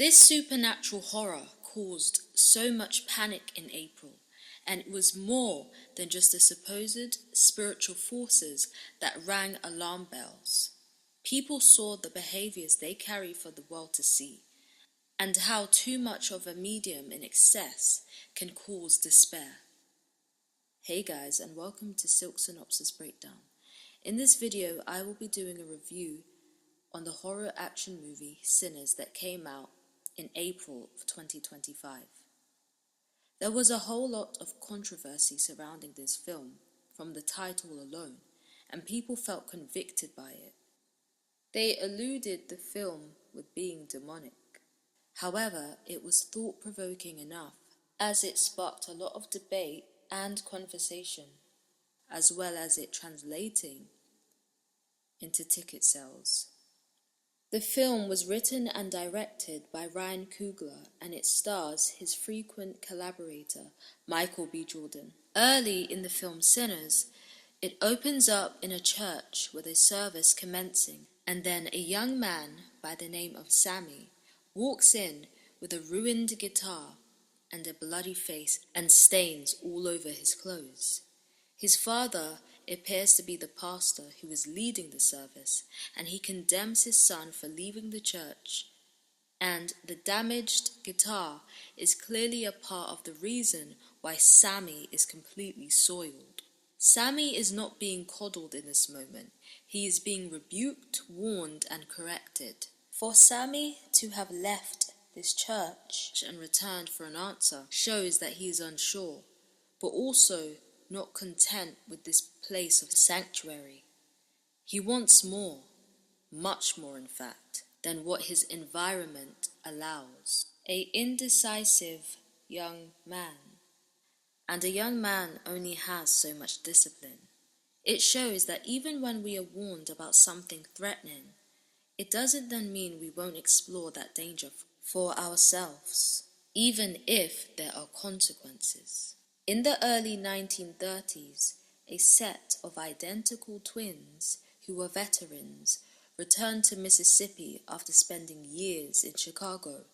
This supernatural horror caused so much panic in April, and it was more than just the supposed spiritual forces that rang alarm bells. People saw the behaviors they carry for the world to see, and how too much of a medium in excess can cause despair. Hey guys, and welcome to Silk Synopsis Breakdown. In this video, I will be doing a review on the horror action movie Sinners that came out in April of 2025. There was a whole lot of controversy surrounding this film from the title alone, and people felt convicted by it. They alluded the film with being demonic. However, it was thought-provoking enough, as it sparked a lot of debate and conversation, as well as it translating into ticket sales. The film was written and directed by Ryan Coogler, and it stars his frequent collaborator, Michael B. Jordan. Early in the film Sinners, it opens up in a church with a service commencing, and then a young man by the name of Sammy walks in with a ruined guitar and a bloody face and stains all over his clothes. His father appears to be the pastor who is leading the service, and he condemns his son for leaving the church, and the damaged guitar is clearly a part of the reason why Sammy is completely soiled. Sammy is not being coddled in this moment. He is being rebuked, warned, and corrected. For Sammy to have left this church and returned for an answer shows that he is unsure, but also not content with this place of sanctuary. He wants more, much more in fact, than what his environment allows. An indecisive young man. And a young man only has so much discipline. It shows that even when we are warned about something threatening, it doesn't then mean we won't explore that danger for ourselves, even if there are consequences. In the early 1930s, a set of identical twins who were veterans returned to Mississippi after spending years in Chicago.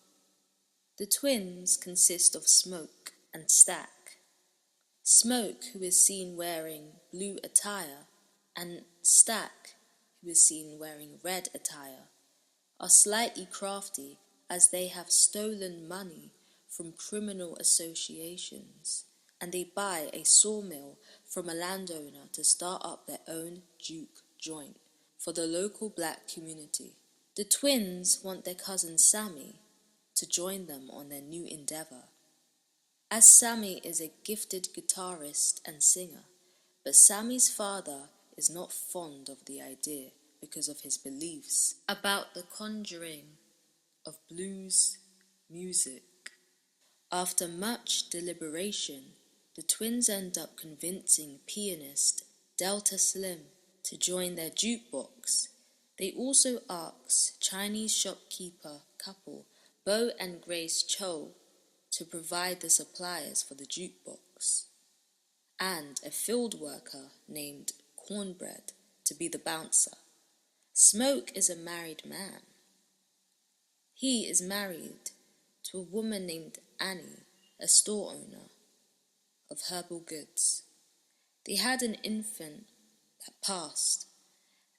The twins consist of Smoke and Stack. Smoke, who is seen wearing blue attire, and Stack, who is seen wearing red attire, are slightly crafty as they have stolen money from criminal associations, and they buy a sawmill from a landowner to start up their own juke joint for the local black community. The twins want their cousin Sammy to join them on their new endeavor, as Sammy is a gifted guitarist and singer, but Sammy's father is not fond of the idea because of his beliefs about the conjuring of blues music. After much deliberation, the twins end up convincing pianist Delta Slim to join their jukebox. They also ask Chinese shopkeeper couple Bo and Grace Cho to provide the supplies for the jukebox, and a field worker named Cornbread to be the bouncer. Smoke is a married man. He is married to a woman named Annie, a store owner of herbal goods. They had an infant that passed.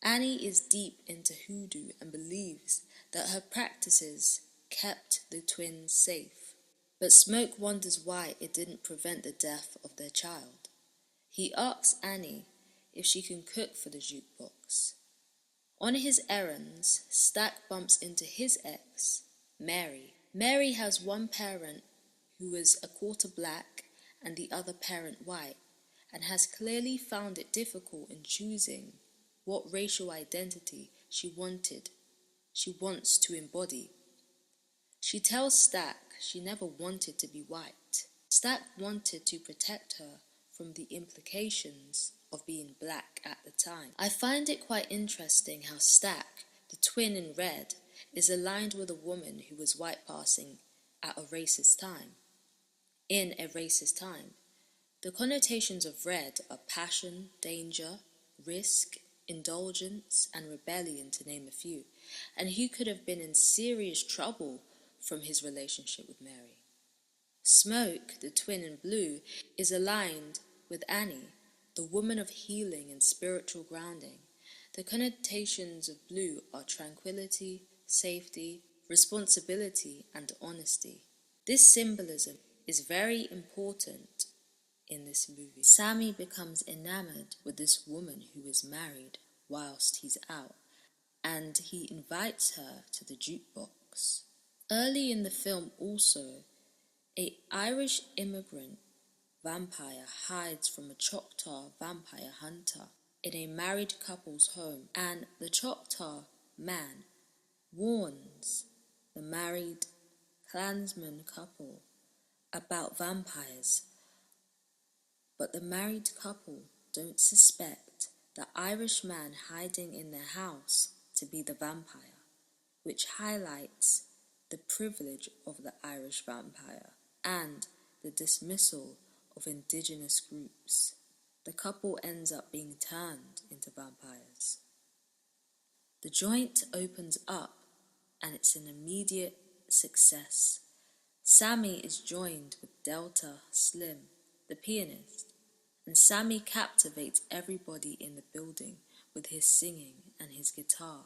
Annie is deep into hoodoo and believes that her practices kept the twins safe. But Smoke wonders why it didn't prevent the death of their child. He asks Annie if she can cook for the jukebox. On his errands, Stack bumps into his ex, Mary. Mary has one parent who is a quarter black and the other parent white, and has clearly found it difficult in choosing what racial identity she wants to embody. She tells Stack she never wanted to be white. Stack wanted to protect her from the implications of being black at the time. I find it quite interesting how Stack, the twin in red, is aligned with a woman who was white passing at a racist time. In a racist time, the connotations of red are passion, danger, risk, indulgence, and rebellion, to name a few, and he could have been in serious trouble from his relationship with Mary. Smoke, the twin in blue, is aligned with Annie, the woman of healing and spiritual grounding. The connotations of blue are tranquility, safety, responsibility, and honesty. This symbolism is very important in this movie. Sammy becomes enamored with this woman who is married whilst he's out, and he invites her to the jukebox. Early in the film also, an Irish immigrant vampire hides from a Choctaw vampire hunter in a married couple's home, and the Choctaw man warns the married Klansman couple about vampires, but the married couple don't suspect the Irish man hiding in their house to be the vampire, which highlights the privilege of the Irish vampire and the dismissal of indigenous groups. The couple ends up being turned into vampires. The joint opens up and it's an immediate success. Sammy is joined with Delta Slim, the pianist, and Sammy captivates everybody in the building with his singing and his guitar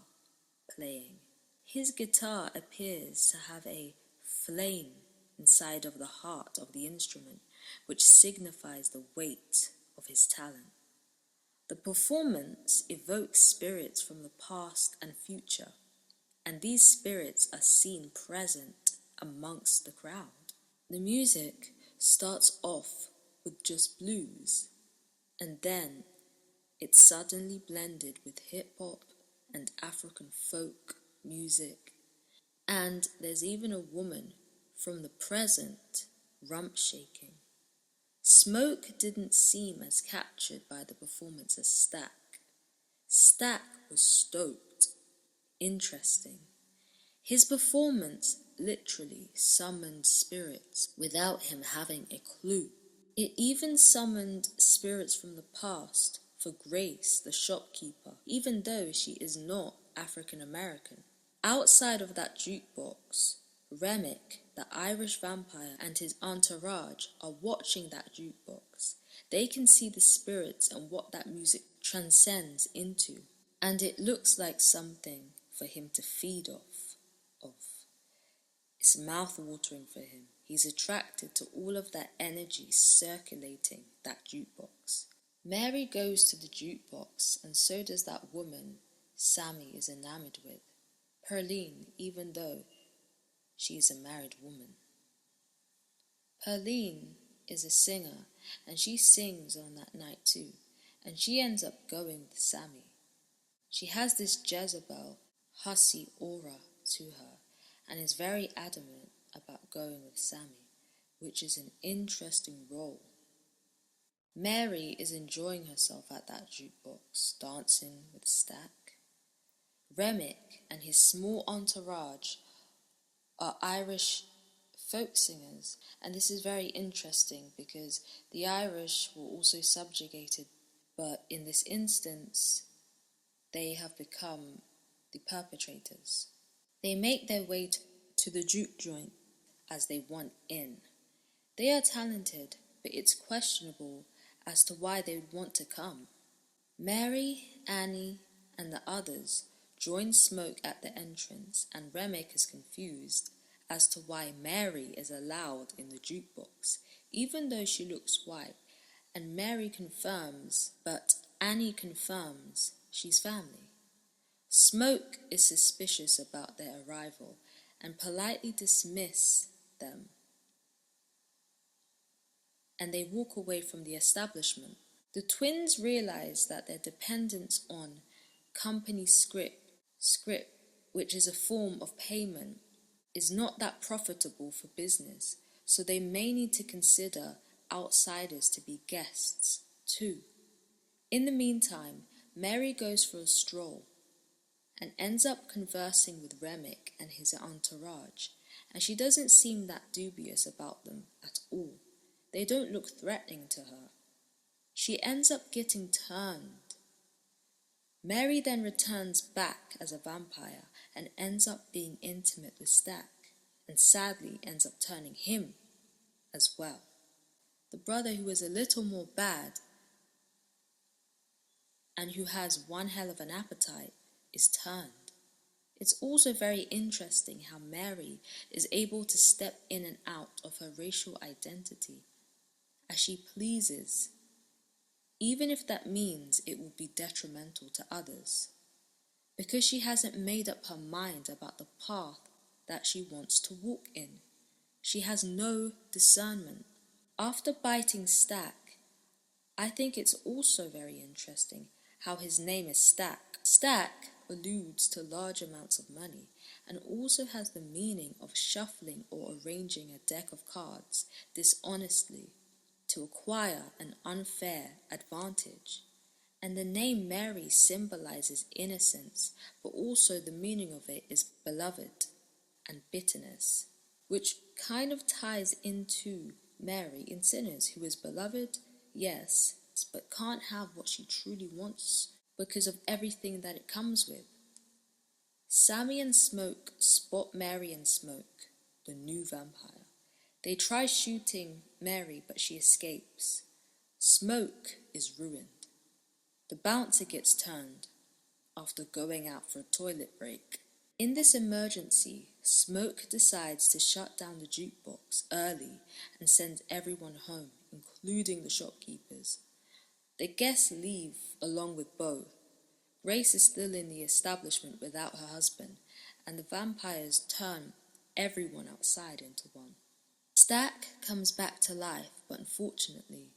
playing. His guitar appears to have a flame inside of the heart of the instrument, which signifies the weight of his talent. The performance evokes spirits from the past and future, and these spirits are seen present amongst the crowd. The music starts off with just blues, and then it's suddenly blended with hip-hop and African folk music, and there's even a woman from the present rump shaking. Smoke didn't seem as captured by the performance as Stack. Stack was stoked. Interesting. His performance literally summoned spirits without him having a clue. It even summoned spirits from the past for Grace, the shopkeeper, even though she is not African American. Outside of that jukebox, Remick, the Irish vampire, and his entourage are watching that jukebox. They can see the spirits and what that music transcends into, and it looks like something for him to feed off. It's mouth-watering for him. He's attracted to all of that energy circulating that jukebox. Mary goes to the jukebox, and so does that woman Sammy is enamored with, Perline, even though she is a married woman. Perline is a singer, and she sings on that night too, and she ends up going with Sammy. She has this Jezebel, hussy aura to her, and is very adamant about going with Sammy, which is an interesting role. Mary is enjoying herself at that jukebox, dancing with Stack. Remick and his small entourage are Irish folk singers, and this is very interesting because the Irish were also subjugated, but in this instance, they have become the perpetrators. They make their way to the juke joint as they want in. They are talented, but it's questionable as to why they would want to come. Mary, Annie, and the others join Smoke at the entrance, and Remick is confused as to why Mary is allowed in the jukebox, even though she looks white, and Mary confirms, but Annie confirms she's family. Smoke is suspicious about their arrival and politely dismiss them, and they walk away from the establishment. The twins realize that their dependence on company script, which is a form of payment, is not that profitable for business, so they may need to consider outsiders to be guests too. In the meantime, Mary goes for a stroll and ends up conversing with Remick and his entourage, and she doesn't seem that dubious about them at all. They don't look threatening to her. She ends up getting turned. Mary then returns back as a vampire and ends up being intimate with Stack. and sadly ends up turning him as well. The brother who is a little more bad and who has one hell of an appetite is turned. It's also very interesting how Mary is able to step in and out of her racial identity as she pleases, even if that means it will be detrimental to others, because she hasn't made up her mind about the path that she wants to walk in. She has no discernment. After biting Stack, I think it's also very interesting how his name is Stack. Stack alludes to large amounts of money and also has the meaning of shuffling or arranging a deck of cards dishonestly to acquire an unfair advantage. And the name Mary symbolizes innocence, but also the meaning of it is beloved and bitterness, which kind of ties into Mary in Sinners, who is beloved, yes, but can't have what she truly wants because of everything that it comes with. Sammy and Smoke spot Mary and Smoke, the new vampire. They try shooting Mary, but she escapes. Smoke is ruined. The bouncer gets turned after going out for a toilet break. In this emergency, Smoke decides to shut down the jukebox early and sends everyone home, including the shopkeepers. The guests leave along with Beau. Grace is still in the establishment without her husband, and the vampires turn everyone outside into one. Stack comes back to life, but unfortunately,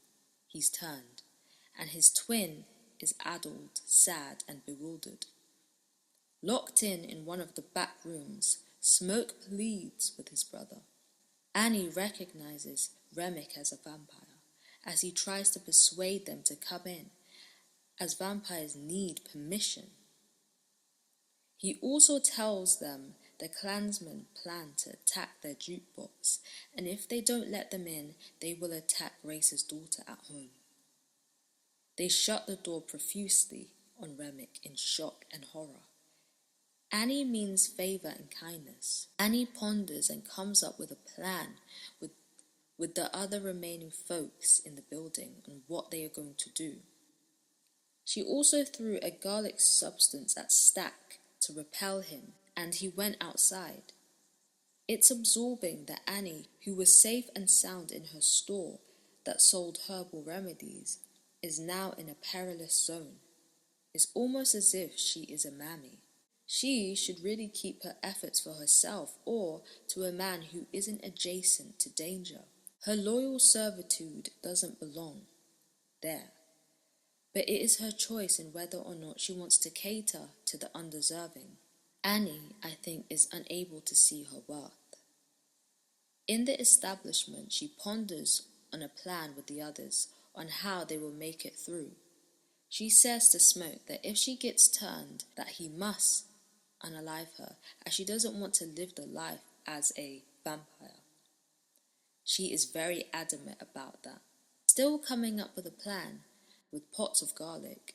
he's turned, and his twin is addled, sad, and bewildered. Locked in one of the back rooms, Smoke pleads with his brother. Annie recognizes Remick as a vampire, as he tries to persuade them to come in, as vampires need permission. He also tells them the clansmen plan to attack their jukebox, and if they don't let them in, they will attack Grace's daughter at home. They shut the door profusely on Remick in shock and horror. Annie means favour and kindness. Annie ponders and comes up with a plan with the other remaining folks in the building on what they are going to do. She also threw a garlic substance at Stack to repel him, and he went outside. It's absorbing that Annie, who was safe and sound in her store that sold herbal remedies, is now in a perilous zone. It's almost as if she is a mammy. She should really keep her efforts for herself or to a man who isn't adjacent to danger. Her loyal servitude doesn't belong there. But it is her choice in whether or not she wants to cater to the undeserving. Annie, I think, is unable to see her worth. In the establishment, she ponders on a plan with the others on how they will make it through. She says to Smoke that if she gets turned, that he must unalive her, as she doesn't want to live the life as a vampire. She is very adamant about that. Still coming up with a plan with pots of garlic.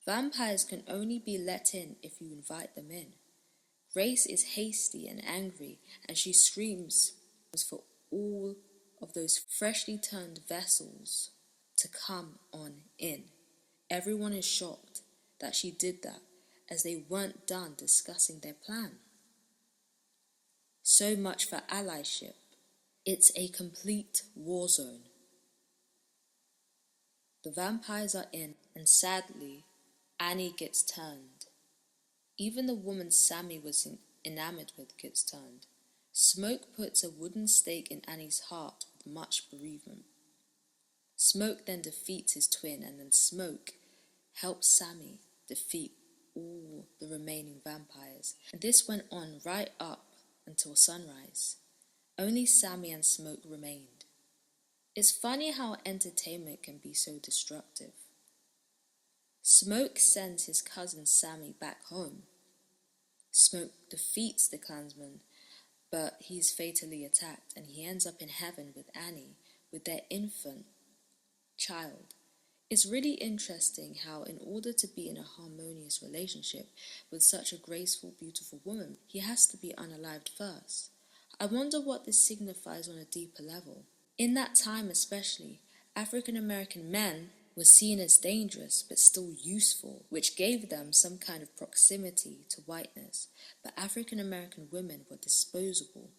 Vampires can only be let in if you invite them in. Grace is hasty and angry, and she screams for all of those freshly turned vessels to come on in. Everyone is shocked that she did that, as they weren't done discussing their plan. So much for allyship. It's a complete war zone. The vampires are in, and sadly, Annie gets turned. Even the woman Sammy was enamored with gets turned. Smoke puts a wooden stake in Annie's heart with much bereavement. Smoke then defeats his twin, and then Smoke helps Sammy defeat all the remaining vampires. And this went on right up until sunrise. Only Sammy and Smoke remained. It's funny how entertainment can be so destructive. Smoke sends his cousin Sammy back home. Smoke defeats the clansman, but he's fatally attacked, and he ends up in heaven with Annie, with their infant child. It's really interesting how, in order to be in a harmonious relationship with such a graceful, beautiful woman, he has to be unalived first. I wonder what this signifies on a deeper level. In that time especially, African American men were seen as dangerous but still useful, which gave them some kind of proximity to whiteness, but African American women were disposable.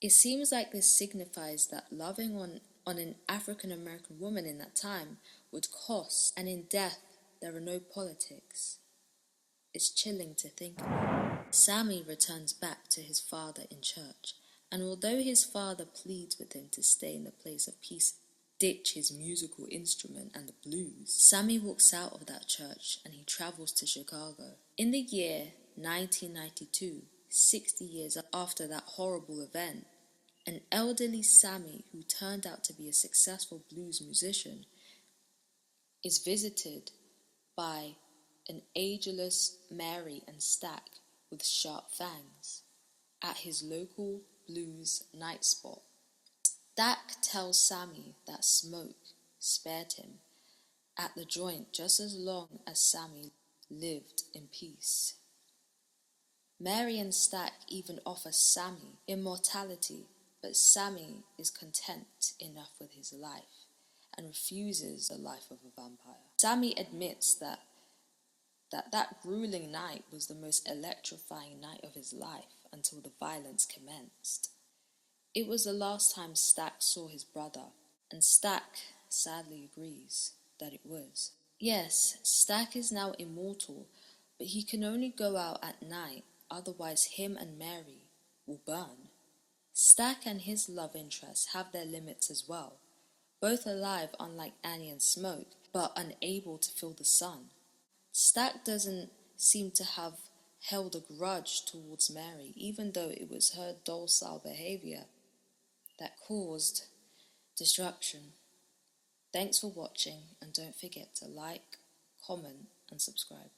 It seems like this signifies that loving on an African American woman in that time would cost, and in death there are no politics. It's chilling to think about. Sammy returns back to his father in church, and although his father pleads with him to stay in the place of peace, ditch his musical instrument and the blues, Sammy walks out of that church and he travels to Chicago. In the year 1992, 60 years after that horrible event, an elderly Sammy who turned out to be a successful blues musician is visited by an ageless Mary and Stack with sharp fangs at his local blues night spot. Stack tells Sammy that Smoke spared him at the joint just as long as Sammy lived in peace. Mary and Stack even offer Sammy immortality, but Sammy is content enough with his life and refuses the life of a vampire. Sammy admits that grueling night was the most electrifying night of his life until the violence commenced. It was the last time Stack saw his brother, and Stack sadly agrees that it was. Yes, Stack is now immortal, but he can only go out at night, otherwise him and Mary will burn. Stack and his love interest have their limits as well, both alive unlike Annie and Smoke, but unable to feel the sun. Stack doesn't seem to have held a grudge towards Mary, even though it was her docile behavior that caused destruction. Thanks for watching, and don't forget to like, comment, and subscribe.